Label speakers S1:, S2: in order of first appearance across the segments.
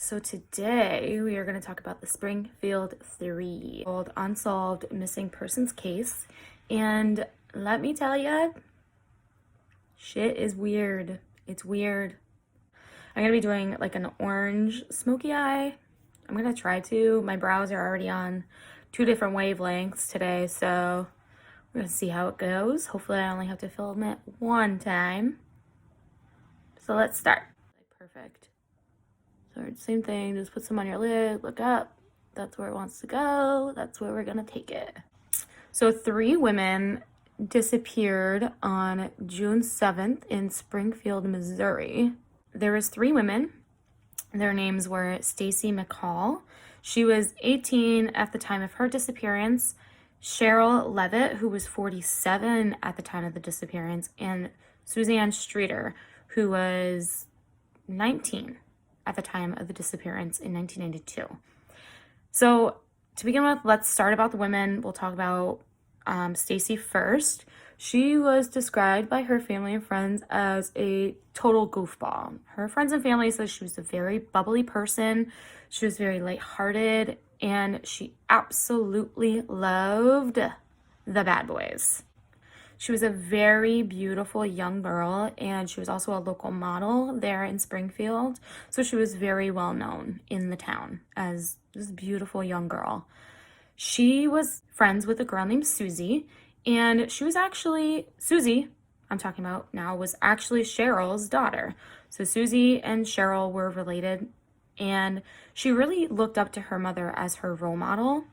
S1: So today we are going to talk about the Springfield 3 called Unsolved Missing Persons Case. And let me tell you, shit is weird. It's weird. I'm going to be doing like an orange smoky eye. I'm going to try to. My brows are already on 2 different wavelengths today, so we're going to see how it goes. Hopefully I only have to film it 1 time. So let's start. Perfect. So same thing, just put some on your lid, look up. That's where it wants to go. That's where we're gonna take it. So 3 women disappeared on June 7th in Springfield, Missouri. There was 3 women. Their names were Stacy McCall. She was 18 at the time of her disappearance. Cheryl Levitt, who was 47 at the time of the disappearance, and Suzanne Streeter, who was 19 at the time of the disappearance in 1992. So to begin with, let's start about the women. We'll talk about Stacy first. She was described by her family and friends as a total goofball. Her friends and family said she was a very bubbly person. She was very lighthearted, and she absolutely loved the bad boys. She was a very beautiful young girl, and she was also a local model there in Springfield. So she was very well known in the town as this beautiful young girl. She was friends with a girl named Susie, and she was actually, Susie, I'm talking about now, was actually Cheryl's daughter. So Susie and Cheryl were related, and she really looked up to her mother as her role model.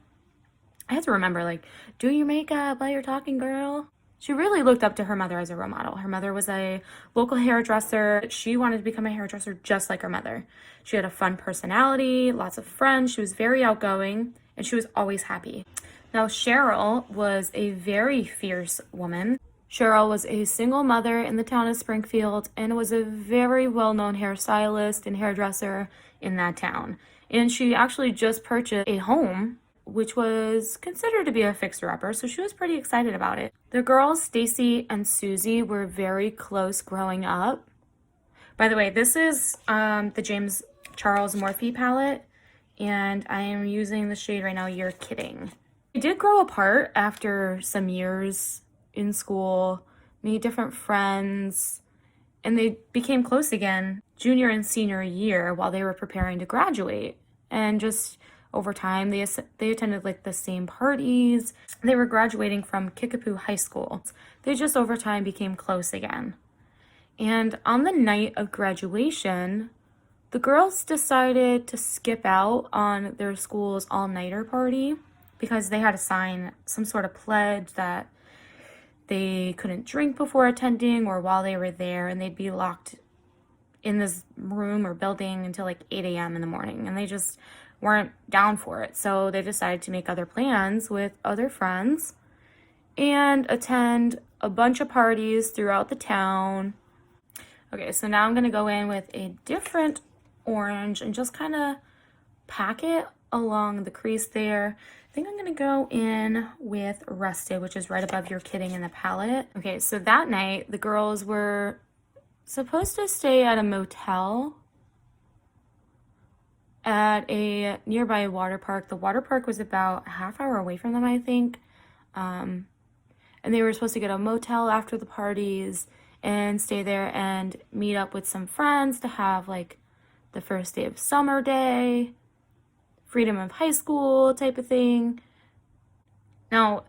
S1: I had to remember, like, do your makeup while you're talking, girl. She really looked up to her mother as a role model. Her mother was a local hairdresser. She wanted to become a hairdresser just like her mother. She had a fun personality, lots of friends. She was very outgoing, and she was always happy. Now, Cheryl was a very fierce woman. Cheryl was a single mother in the town of Springfield and was a very well-known hairstylist and hairdresser in that town. And she actually just purchased a home which was considered to be a fixer-upper, so she was pretty excited about it. The girls, Stacy and Susie, were very close growing up. By the way, this is the James Charles Morphe palette, and I am using the shade right now, You're Kidding. They did grow apart after some years in school, made different friends, and they became close again junior and senior year while they were preparing to graduate. And just over time, they attended like the same parties. They were graduating from Kickapoo High School. They just over time became close again. And on the night of graduation, the girls decided to skip out on their school's all-nighter party because they had to sign some sort of pledge that they couldn't drink before attending or while they were there, and they'd be locked in this room or building until like 8 a.m. in the morning, and they just weren't down for it. So they decided to make other plans with other friends and attend a bunch of parties throughout the town. Okay, so now I'm gonna go in with a different orange and just kind of pack it along the crease there. I think I'm gonna go in with Rusted, which is right above You're Kidding in the palette. Okay, so that night the girls were supposed to stay at a motel at a nearby water park. The water park was about a half hour away from them, I think. And they were supposed to get a motel after the parties and stay there and meet up with some friends to have like the first day of summer day, freedom of high school type of thing. Now,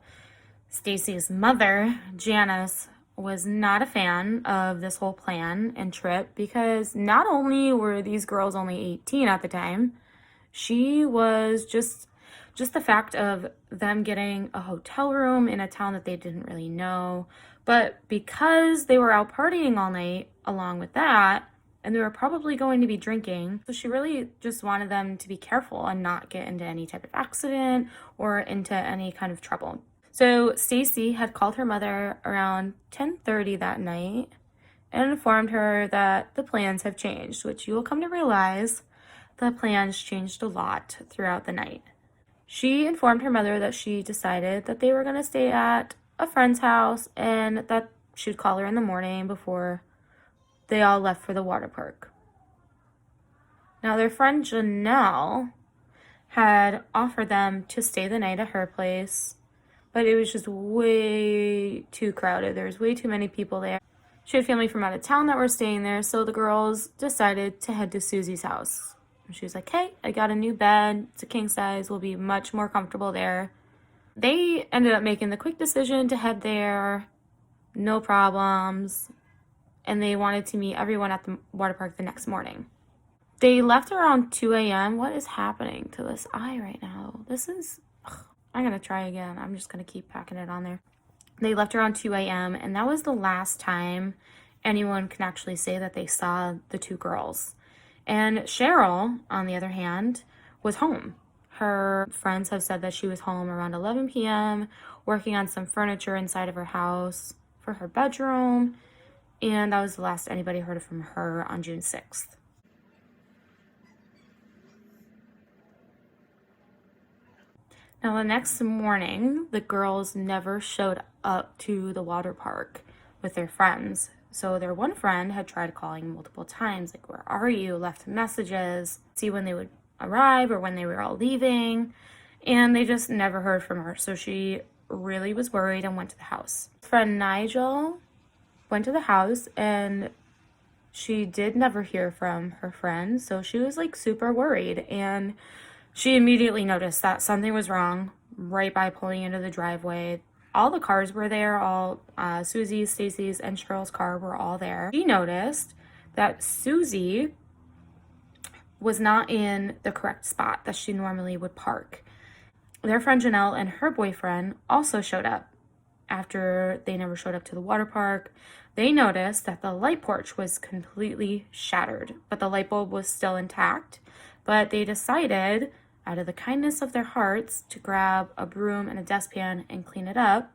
S1: Stacy's mother, Janice, was not a fan of this whole plan and trip because not only were these girls only 18 at the time, she was just the fact of them getting a hotel room in a town that they didn't really know. But because they were out partying all night along with that, and they were probably going to be drinking, so she really just wanted them to be careful and not get into any type of accident or into any kind of trouble. So Stacy had called her mother around 10:30 that night and informed her that the plans have changed, which you will come to realize the plans changed a lot throughout the night. She informed her mother that she decided that they were going to stay at a friend's house and that she'd call her in the morning before they all left for the water park. Now, their friend Janelle had offered them to stay the night at her place, but it was just way too crowded. There was way too many people there. She had family from out of town that were staying there, so the girls decided to head to Susie's house. She was like, hey, I got a new bed. It's a king size. We'll be much more comfortable there. They ended up making the quick decision to head there. No problems. And they wanted to meet everyone at the water park the next morning. They left around 2 a.m. What is happening to this eye right now? I'm going to try again. I'm just going to keep packing it on there. They left around 2 a.m. and that was the last time anyone can actually say that they saw the two girls. And Cheryl, on the other hand, was home. Her friends have said that she was home around 11 p.m., working on some furniture inside of her house for her bedroom. And that was the last anybody heard from her on June 6th. Now, the next morning, the girls never showed up to the water park with their friends. So their one friend had tried calling multiple times, like, where are you? Left messages, see when they would arrive or when they were all leaving. And they just never heard from her. So she really was worried and went to the house. Friend Nigel went to the house and she did never hear from her friend. So she was like super worried. And she immediately noticed that something was wrong right by pulling into the driveway. All the cars were there, all Susie's, Stacy's, and Cheryl's car were all there. She noticed that Susie was not in the correct spot that she normally would park. Their friend Janelle and her boyfriend also showed up after they never showed up to the water park. They noticed that the light porch was completely shattered, but the light bulb was still intact. But they decided, out of the kindness of their hearts, to grab a broom and a dustpan and clean it up.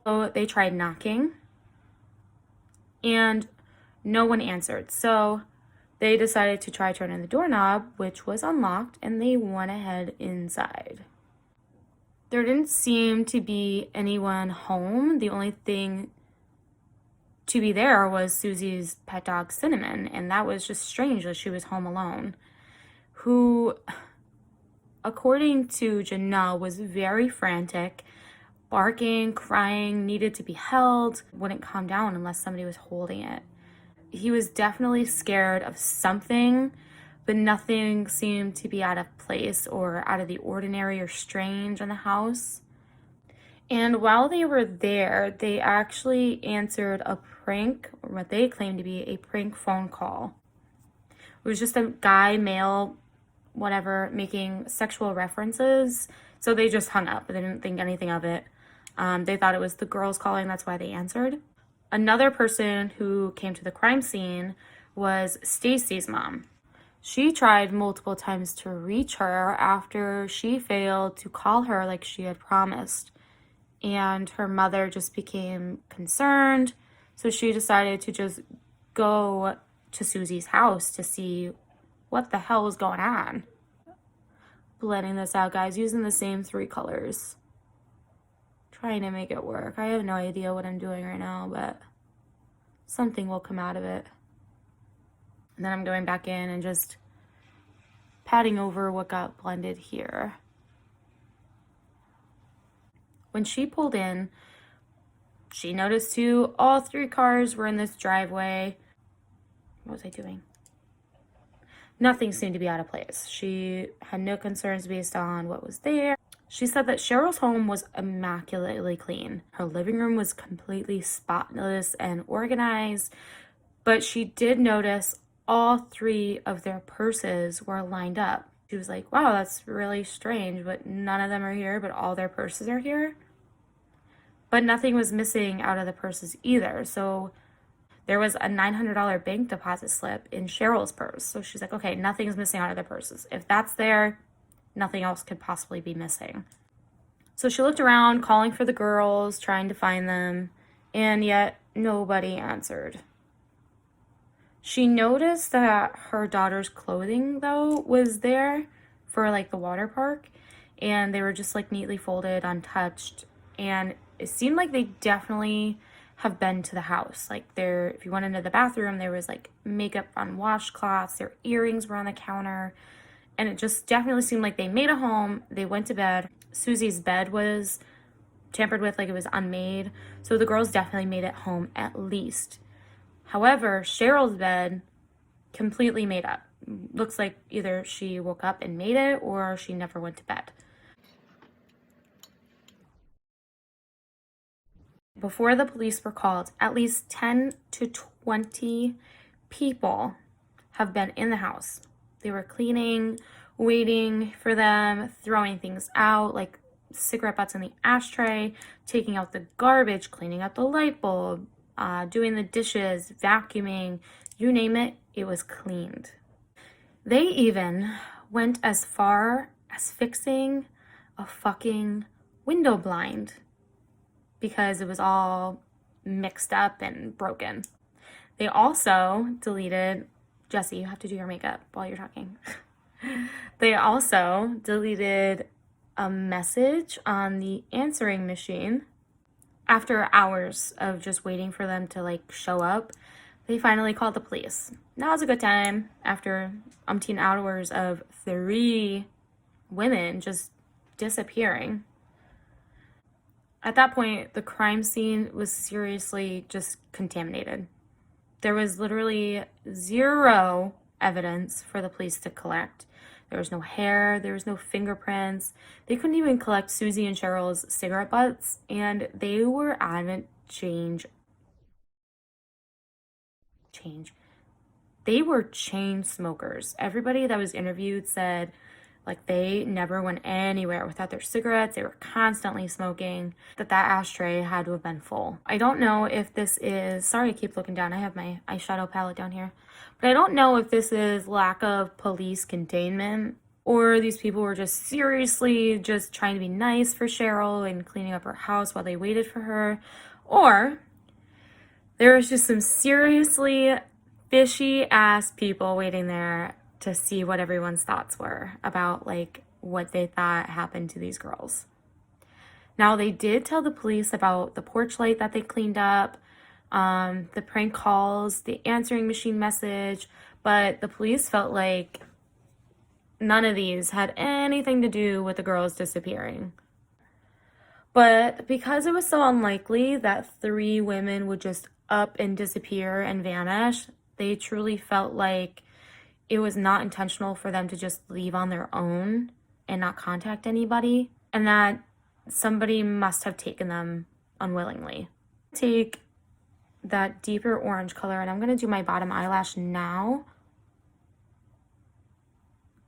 S1: So they tried knocking and no one answered. So they decided to try turning the doorknob, which was unlocked, and they went ahead inside. There didn't seem to be anyone home. The only thing to be there was Susie's pet dog, Cinnamon, and that was just strange that she was home alone, who, according to Janelle, was very frantic, barking, crying, needed to be held, wouldn't calm down unless somebody was holding it. He was definitely scared of something, but nothing seemed to be out of place or out of the ordinary or strange in the house. And while they were there, they actually answered a prank, or what they claimed to be a prank phone call. It was just a guy, male, whatever, making sexual references. So they just hung up. They didn't think anything of it. They thought it was the girls calling. That's why they answered. Another person who came to the crime scene was Stacy's mom. She tried multiple times to reach her after she failed to call her like she had promised. And her mother just became concerned. So she decided to just go to Susie's house to see what the hell was going on. Blending this out, guys, using the same 3 colors. Trying to make it work. I have no idea what I'm doing right now, but something will come out of it. And then I'm going back in and just patting over what got blended here. When she pulled in, she noticed too, all 3 cars were in this driveway. What was I doing? Nothing seemed to be out of place. She had no concerns based on what was there. She said that Cheryl's home was immaculately clean. Her living room was completely spotless and organized, but she did notice all 3 of their purses were lined up. She was like, wow, that's really strange, but none of them are here, but all their purses are here. But nothing was missing out of the purses either. So there was a $900 bank deposit slip in Cheryl's purse. So she's like, okay, nothing's missing out of the purses. If that's there, nothing else could possibly be missing. So she looked around, calling for the girls, trying to find them, and yet nobody answered. She noticed that her daughter's clothing, though, was there for like the water park, and they were just like neatly folded, untouched, and it seemed like they definitely have been to the house. Like there, if you went into the bathroom, there was like makeup on washcloths, their earrings were on the counter, and it just definitely seemed like they made a home. They went to bed. Susie's bed was tampered with, like it was unmade. So the girls definitely made it home at least. However, Cheryl's bed completely made up. Looks like either she woke up and made it or she never went to bed. Before the police were called, at least 10 to 20 people have been in the house. They were cleaning, waiting for them, throwing things out, like cigarette butts in the ashtray, taking out the garbage, cleaning out the light bulb, doing the dishes, vacuuming, you name it, it was cleaned. They even went as far as fixing a fucking window blind because it was all mixed up and broken. They also deleted, Jesse, you have to do your makeup while you're talking. They also deleted a message on the answering machine. After hours of just waiting for them to like show up, they finally called the police. Now's a good time after umpteen hours of 3 women just disappearing. At that point, the crime scene was seriously just contaminated. There was literally 0 evidence for the police to collect. There was no hair, there was no fingerprints. They couldn't even collect Susie and Cheryl's cigarette butts, and they were adamant change. They were chain smokers. Everybody that was interviewed said like they never went anywhere without their cigarettes. They were constantly smoking, that ashtray had to have been full. I don't know if this is, sorry I keep looking down, I have my eyeshadow palette down here, but I don't know if this is lack of police containment or these people were just seriously just trying to be nice for Cheryl and cleaning up her house while they waited for her, or there was just some seriously fishy ass people waiting there to see what everyone's thoughts were about like what they thought happened to these girls. Now they did tell the police about the porch light that they cleaned up, the prank calls, the answering machine message, but the police felt like none of these had anything to do with the girls disappearing. But because it was so unlikely that 3 women would just up and disappear and vanish, they truly felt like it was not intentional for them to just leave on their own and not contact anybody, and that somebody must have taken them unwillingly. Take that deeper orange color, and I'm going to do my bottom eyelash now.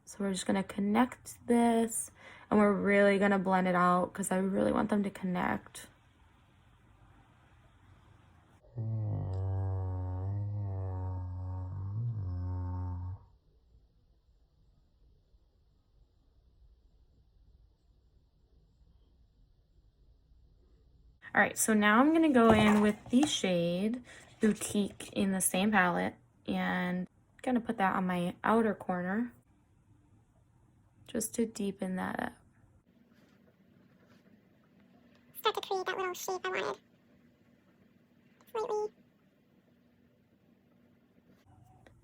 S1: So we're just going to connect this, and we're really going to blend it out because I really want them to connect. All right, so now I'm gonna go in with the shade Boutique in the same palette and gonna put that on my outer corner just to deepen that up.
S2: Start to create that little shape I wanted. Slightly.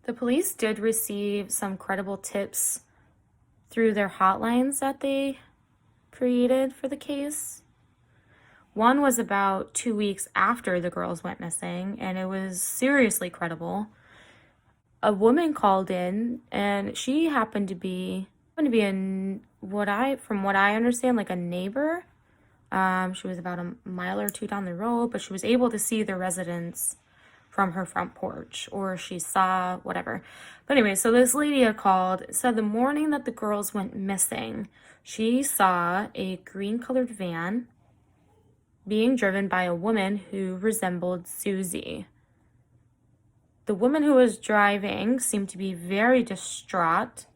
S1: The police did receive some credible tips through their hotlines that they created for the case. One was about 2 weeks after the girls went missing, and it was seriously credible. A woman called in, and she happened to be from what I understand, like a neighbor. She was about a mile or 2 down the road, but she was able to see the residence from her front porch, or she saw whatever. But anyway, so this lady had called, said the morning that the girls went missing, she saw a green-colored van being driven by a woman who resembled Susie. The woman who was driving seemed to be very distraught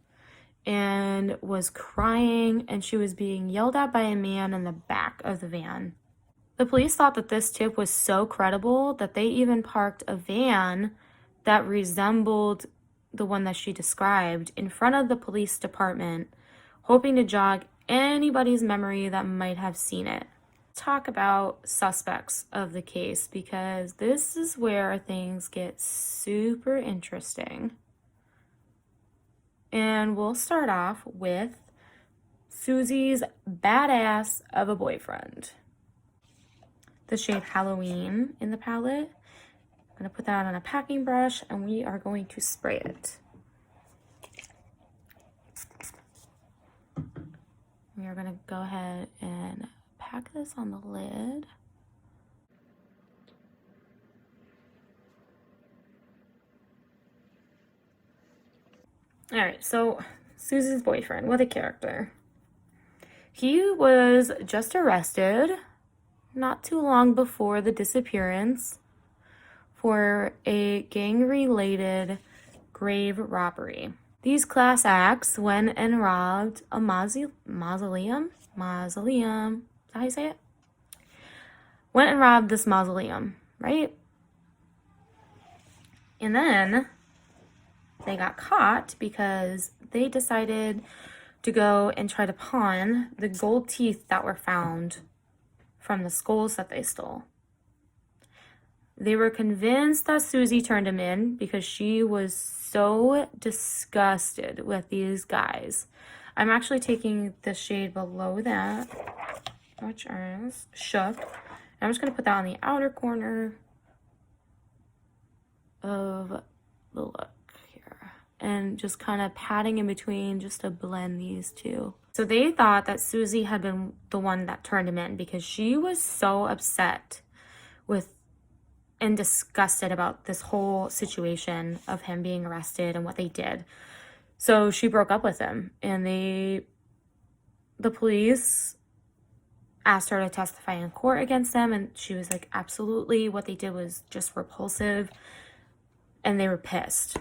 S1: and was crying, and she was being yelled at by a man in the back of the van. The police thought that this tip was so credible that they even parked a van that resembled the one that she described in front of the police department, hoping to jog anybody's memory that might have seen it. talk about suspects of the case because this is where things get super interesting. And we'll start off with Susie's badass of a boyfriend. The shade Halloween in the palette. I'm going to put that on a packing brush and we are going to spray it. We are going to go ahead and pack this on the lid. All right, so Susie's boyfriend, what a character. He was just arrested not too long before the disappearance for a gang-related grave robbery. These class acts went and robbed a mausoleum? Mausoleum. Is that how you say it? Went and robbed this mausoleum, right? And then they got caught because they decided to go and try to pawn the gold teeth that were found from the skulls that they stole. They were convinced that Susie turned him in because she was so disgusted with these guys. I'm actually taking the shade below that, which is Shook. I'm just going to put that on the outer corner of the look here. And just kind of patting in between just to blend these two. So they thought that Susie had been the one that turned him in because she was so upset with and disgusted about this whole situation of him being arrested and what they did. So she broke up with him and the police asked her to testify in court against them and she was like, absolutely, what they did was just repulsive and they were pissed.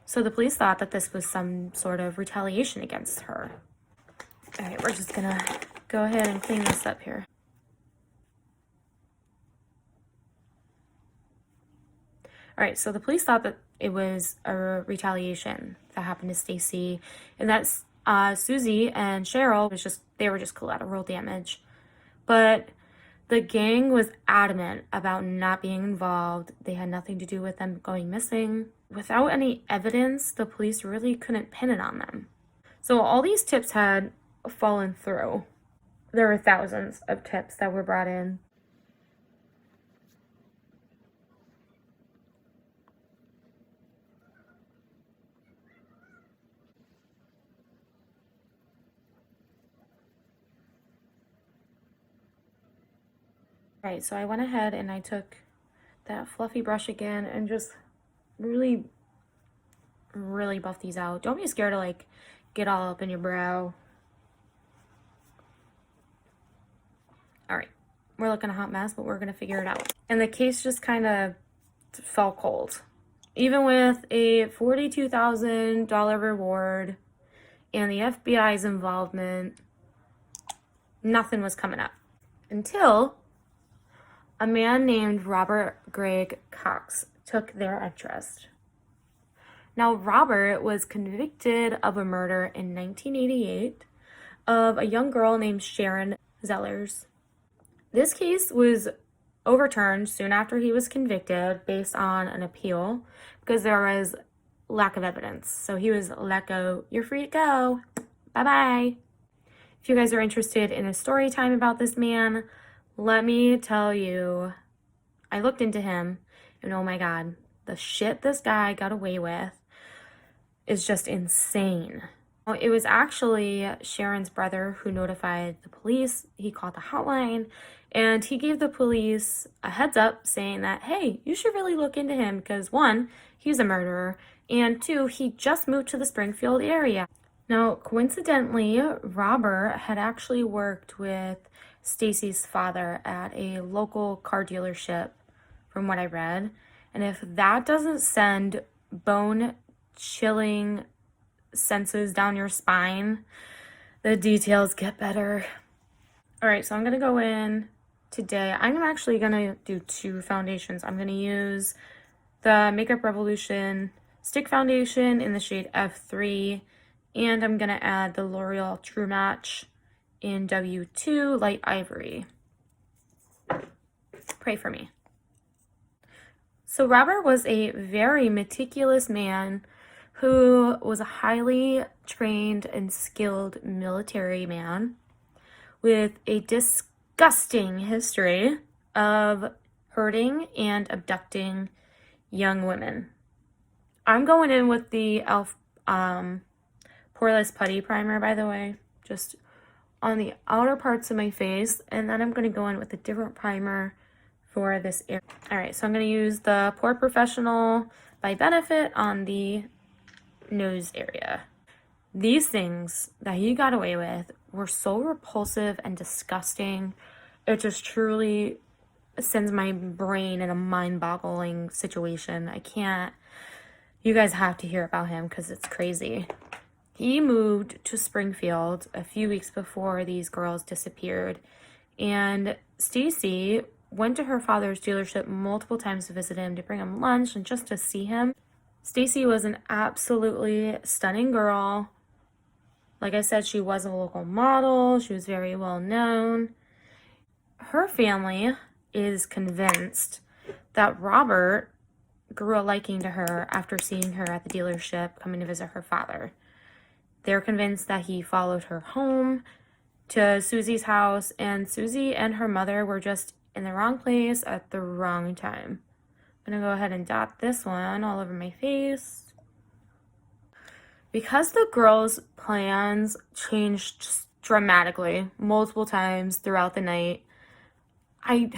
S1: So the police thought that this was some sort of retaliation against her. All right, we're just gonna go ahead and clean this up here. All right, so the police thought that it was a retaliation that happened to Stacy, and that Susie and Cheryl they were just collateral damage. But the gang was adamant about not being involved. They had nothing to do with them going missing. Without any evidence, the police really couldn't pin it on them. So all these tips had fallen through. There were thousands of tips that were brought in. Right, so I went ahead and I took that fluffy brush again and just really buff these out. Don't be scared to like get all up in your brow. All right, we're looking a hot mess, but we're gonna figure it out. And the case just kind of fell cold. Even with a $42,000 reward and the FBI's involvement, nothing was coming up until a man named Robert Greg Cox took their interest. Now, Robert was convicted of a murder in 1988 of a young girl named Sharon Zellers. This case was overturned soon after he was convicted based on an appeal because there was lack of evidence. So he was let go. You're free to go. Bye-bye. If you guys are interested in a story time about this man, let me tell you, I looked into him and oh my God, the shit this guy got away with is just insane. It was actually Sharon's brother who notified the police. He called the hotline and he gave the police a heads up saying that, hey, you should really look into him because one, he's a murderer, and two, he just moved to the Springfield area. Now, coincidentally, Robert had actually worked with Stacy's father at a local car dealership, from what I read. And if that doesn't send bone-chilling senses down your spine, the details get better. All right, so I'm gonna go in today. I'm actually gonna do two foundations. I'm gonna use the Makeup Revolution Stick Foundation in the shade F3, and I'm gonna add the L'Oreal True Match in W2 Light Ivory. Pray for me. So Robert was a very meticulous man who was a highly trained and skilled military man with a disgusting history of hurting and abducting young women. I'm going in with the e.l.f. Poreless Putty Primer, by the way, just on the outer parts of my face, and then I'm going to go in with a different primer for this area. All right, so I'm going to use the Pore Professional by Benefit on the nose area. These things that he got away with were so repulsive and disgusting. It just truly sends my brain in a mind-boggling situation. I can't. You guys have to hear about him because it's crazy. He moved to Springfield a few weeks before these girls disappeared, and Stacy went to her father's dealership multiple times to visit him, to bring him lunch and just to see him. Stacy was an absolutely stunning girl. Like I said, she was a local model. She was very well known. Her family is convinced that Robert grew a liking to her after seeing her at the dealership coming to visit her father. They're convinced that he followed her home to Susie's house, and Susie and her mother were just in the wrong place at the wrong time. I'm gonna go ahead and dot this one all over my face. Because the girls' plans changed dramatically multiple times throughout the night, I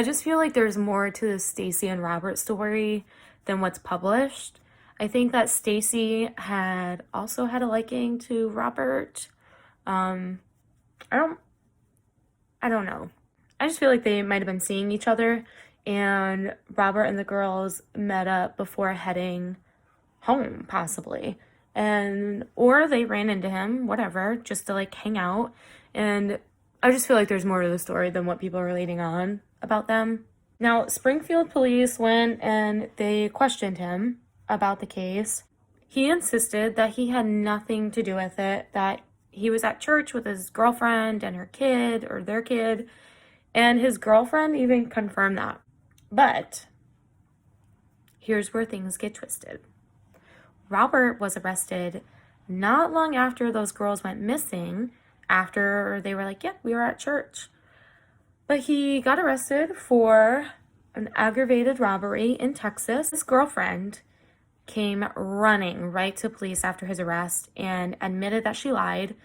S1: just feel like there's more to the Stacy and Robert story than what's published. I think that Stacy had also had a liking to Robert. I don't know. I just feel like they might have been seeing each other, and Robert and the girls met up before heading home, possibly. Or they ran into him, whatever, just to like hang out. And I just feel like there's more to the story than what people are relating on about them. Now, Springfield police went and they questioned him about the case. He insisted that he had nothing to do with it, that he was at church with his girlfriend and her kid, or their kid, and his girlfriend even confirmed that. But here's where things get twisted. Robert was arrested not long after those girls went missing, after they were like, yep, we were at church. But he got arrested for an aggravated robbery in Texas. His girlfriend came running right to police after his arrest and admitted that she lied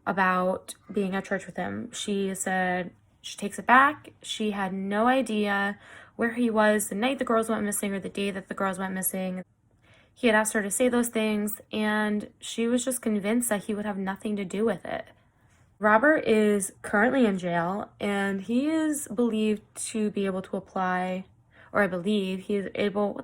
S1: about being at church with him. She said she takes it back. She had no idea where he was the night the girls went missing or the day that the girls went missing. He had asked her to say those things, and she was just convinced that he would have nothing to do with it. Robert is currently in jail, and he is believed to be able to apply, or I believe he is able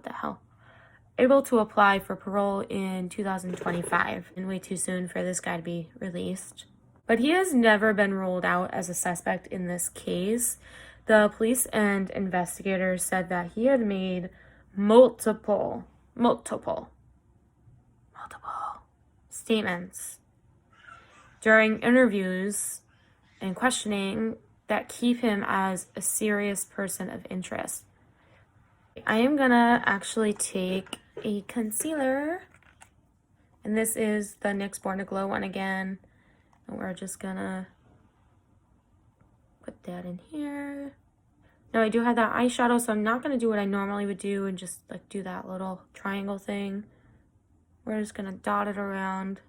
S1: to apply for parole in 2025. And way too soon for this guy to be released. But he has never been ruled out as a suspect in this case. The police and investigators said that he had made multiple statements during interviews and questioning that keep him as a serious person of interest. I am gonna actually take a concealer, and this is the NYX Born to Glow one again, and we're just gonna put that in here. Now I do have that eyeshadow, so I'm not gonna do what I normally would do and just like do that little triangle thing. We're just gonna dot it around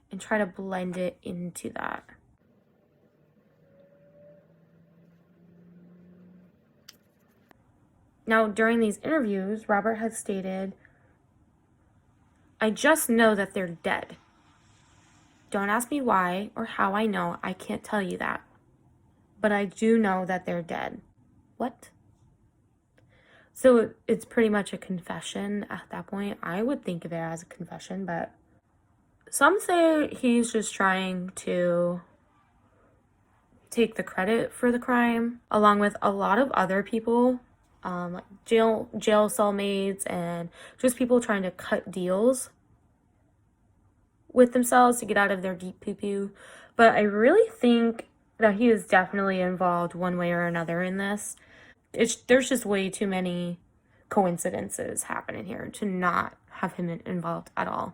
S1: and try to blend it into that. Now, during these interviews, Robert has stated, I just know that they're dead. Don't ask me why or how I know. I can't tell you that. But I do know that they're dead. What? So it's pretty much a confession at that point. I would think of it as a confession, but some say he's just trying to take the credit for the crime, along with a lot of other people, like jail cellmates and just people trying to cut deals with themselves to get out of their deep poo-poo. But I really think No, he is definitely involved one way or another in this. There's just way too many coincidences happening here to not have him involved at all.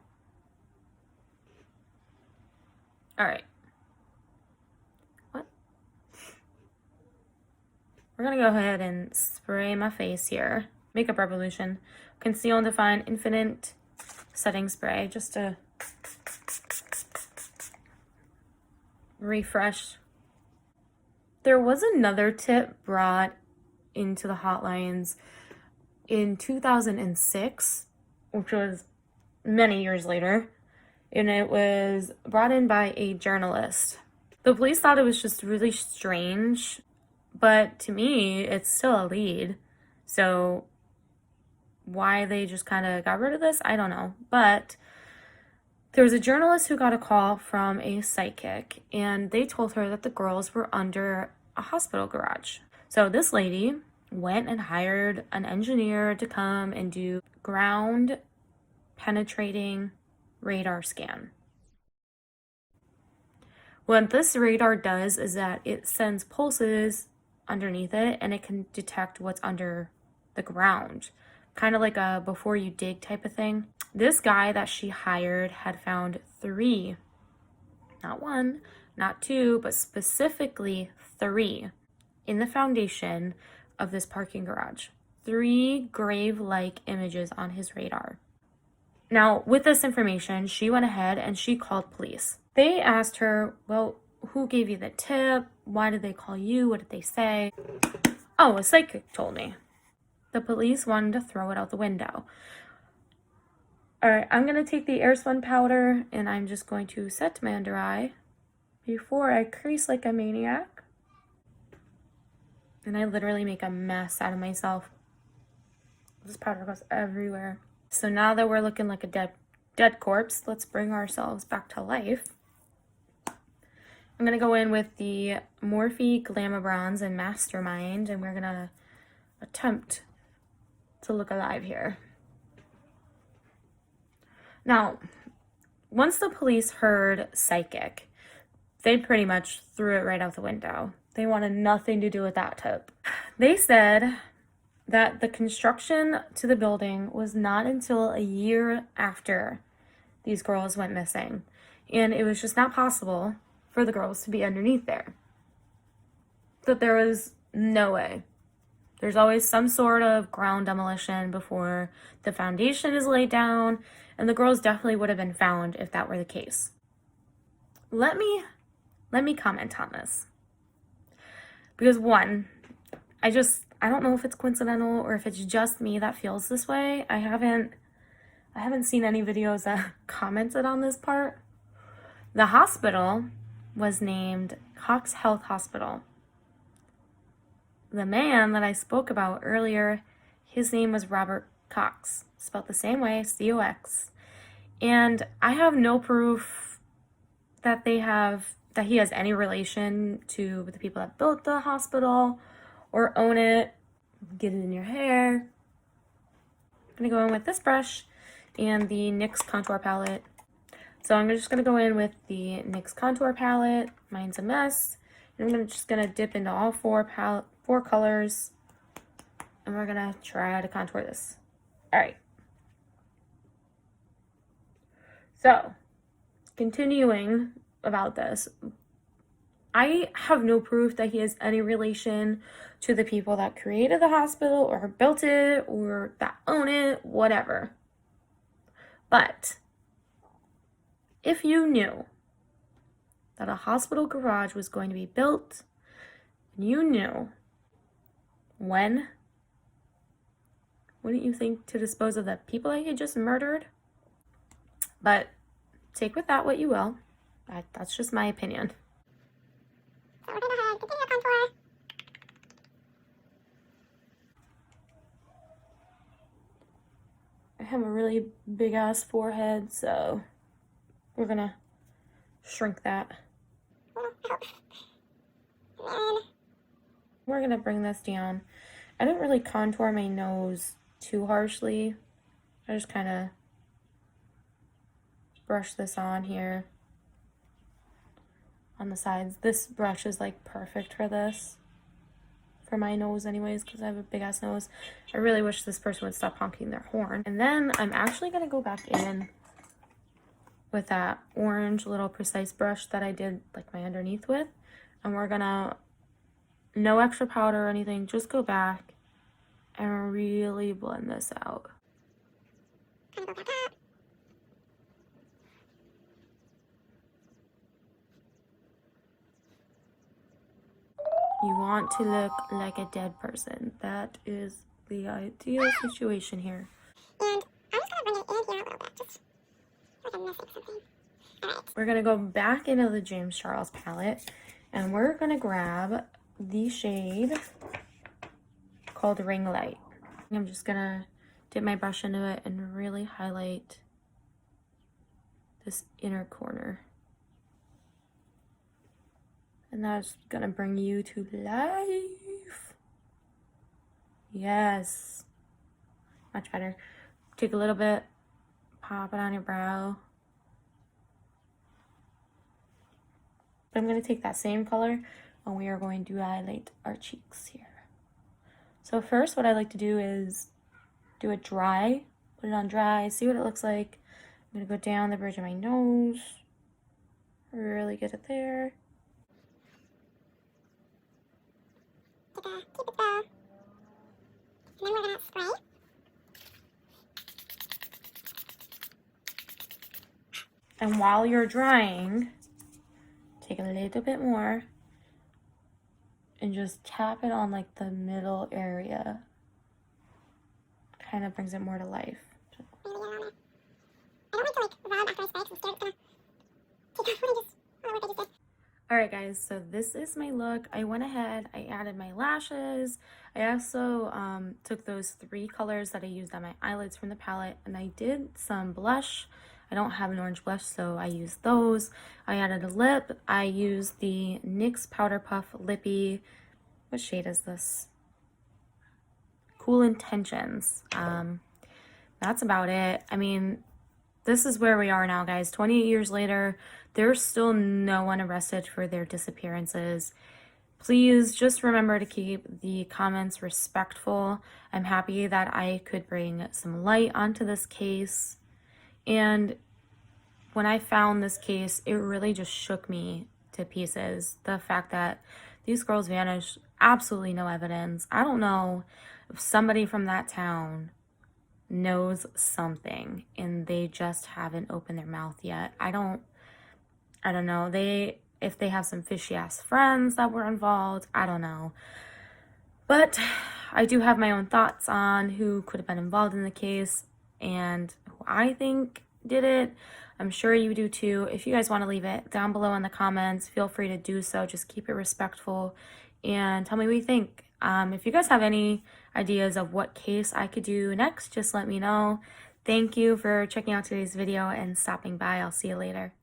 S1: All right. What? We're gonna go ahead and spray my face here. Makeup Revolution. Conceal and Define Infinite Setting Spray, just to refresh. There was another tip brought into the hotlines in 2006, which was many years later, and it was brought in by a journalist. The police thought it was just really strange, but to me, it's still a lead. So why they just kind of got rid of this, I don't know. But there was a journalist who got a call from a psychic, and they told her that the girls were under a hospital garage. So this lady went and hired an engineer to come and do ground penetrating radar scan. What this radar does is that it sends pulses underneath it, and it can detect what's under the ground, kind of like a before you dig type of thing. This guy that she hired had found 3, not 1, not 2, but specifically 3 in the foundation of this parking garage. 3 grave-like images on his radar. Now, with this information, she went ahead and she called police. They asked her, well, who gave you the tip? Why did they call you? What did they say? Oh, a psychic told me. The police wanted to throw it out the window. All right, I'm going to take the airspun powder and I'm just going to set my under eye before I crease like a maniac. And I literally make a mess out of myself. This powder goes everywhere. So now that we're looking like a dead corpse, let's bring ourselves back to life. I'm going to go in with the Morphe Glamour Bronze and Mastermind, and we're going to attempt to look alive here. Now, once the police heard psychic, they pretty much threw it right out the window. They wanted nothing to do with that tip. They said that the construction to the building was not until a year after these girls went missing, and it was just not possible for the girls to be underneath there. That there was no way. There's always some sort of ground demolition before the foundation is laid down, and the girls definitely would have been found if that were the case. Let me comment on this. Because one, I don't know if it's coincidental or if it's just me that feels this way. I haven't seen any videos that commented on this part. The hospital was named Cox Health Hospital. The man that I spoke about earlier, his name was Robert Cox, spelled the same way, C-O-X. And I have no proof that he has any relation to the people that built the hospital or own it. Get it in your hair. I'm gonna go in with this brush and the NYX contour palette. So I'm just gonna go in with the NYX contour palette. Mine's a mess. And I'm just gonna dip into all 4 colors, and we're gonna try to contour this. All right. So, continuing about this, I have no proof that he has any relation to the people that created the hospital or built it or that own it, whatever. But if you knew that a hospital garage was going to be built, and you knew when, wouldn't you think to dispose of the people that you just murdered? But take with that what you will. That's just my opinion.
S2: So we're gonna continue to contour.
S1: I have a really big ass forehead, so we're gonna shrink that.
S2: And
S1: We're gonna bring this down. I didn't really contour my nose too harshly. I just kind of brush this on here. on the sides. This brush is like perfect for this, for my nose anyways, because I have a big ass nose. I really wish this person would stop honking their horn. And then I'm actually gonna go back in with that orange little precise brush that I did like my underneath with, and we're gonna, no extra powder or anything, just go back and really blend this out.
S2: Kind of go back up.
S1: You want to look like a dead person. That is the ideal situation here.
S2: And I'm just gonna bring it in here a little bit, just like I'm missing something. Alright.
S1: We're gonna go back into the James Charles palette, and we're gonna grab the shade called Ring Light. I'm just gonna dip my brush into it and really highlight this inner corner. And that's gonna bring you to life. Yes. Much better. Take a little bit, pop it on your brow. I'm going to take that same color and we are going to highlight our cheeks here. So first what I like to do is do it dry, put it on dry, see what it looks like. I'm going to go down the bridge of my nose, really get it there.
S2: Keep it there. And then we're gonna spray.
S1: And while you're drying, take a little bit more and just tap it on like the middle area. Kind of brings it more to life.
S2: Really get it on there. I don't like to like rub after I spray because I'm scared it's gonna take off all the work I just did.
S1: Alright guys, so this is my look. I went ahead, I added my lashes. I also took those 3 colors that I used on my eyelids from the palette, and I did some blush. I don't have an orange blush, so I used those. I added a lip. I used the NYX Powder Puff Lippy. What shade is this? Cool Intentions. That's about it. I mean, this is where we are now, guys. 28 years later, there's still no one arrested for their disappearances. Please just remember to keep the comments respectful. I'm happy that I could bring some light onto this case. And when I found this case, it really just shook me to pieces. The fact that these girls vanished, absolutely no evidence. I don't know if somebody from that town knows something and they just haven't opened their mouth yet. I don't know. If they have some fishy ass friends that were involved, I don't know. But I do have my own thoughts on who could have been involved in the case and who I think did it. I'm sure you do too. If you guys want to leave it down below in the comments, feel free to do so. Just keep it respectful and tell me what you think. If you guys have any ideas of what case I could do next, just let me know. Thank you for checking out today's video and stopping by. I'll see you later.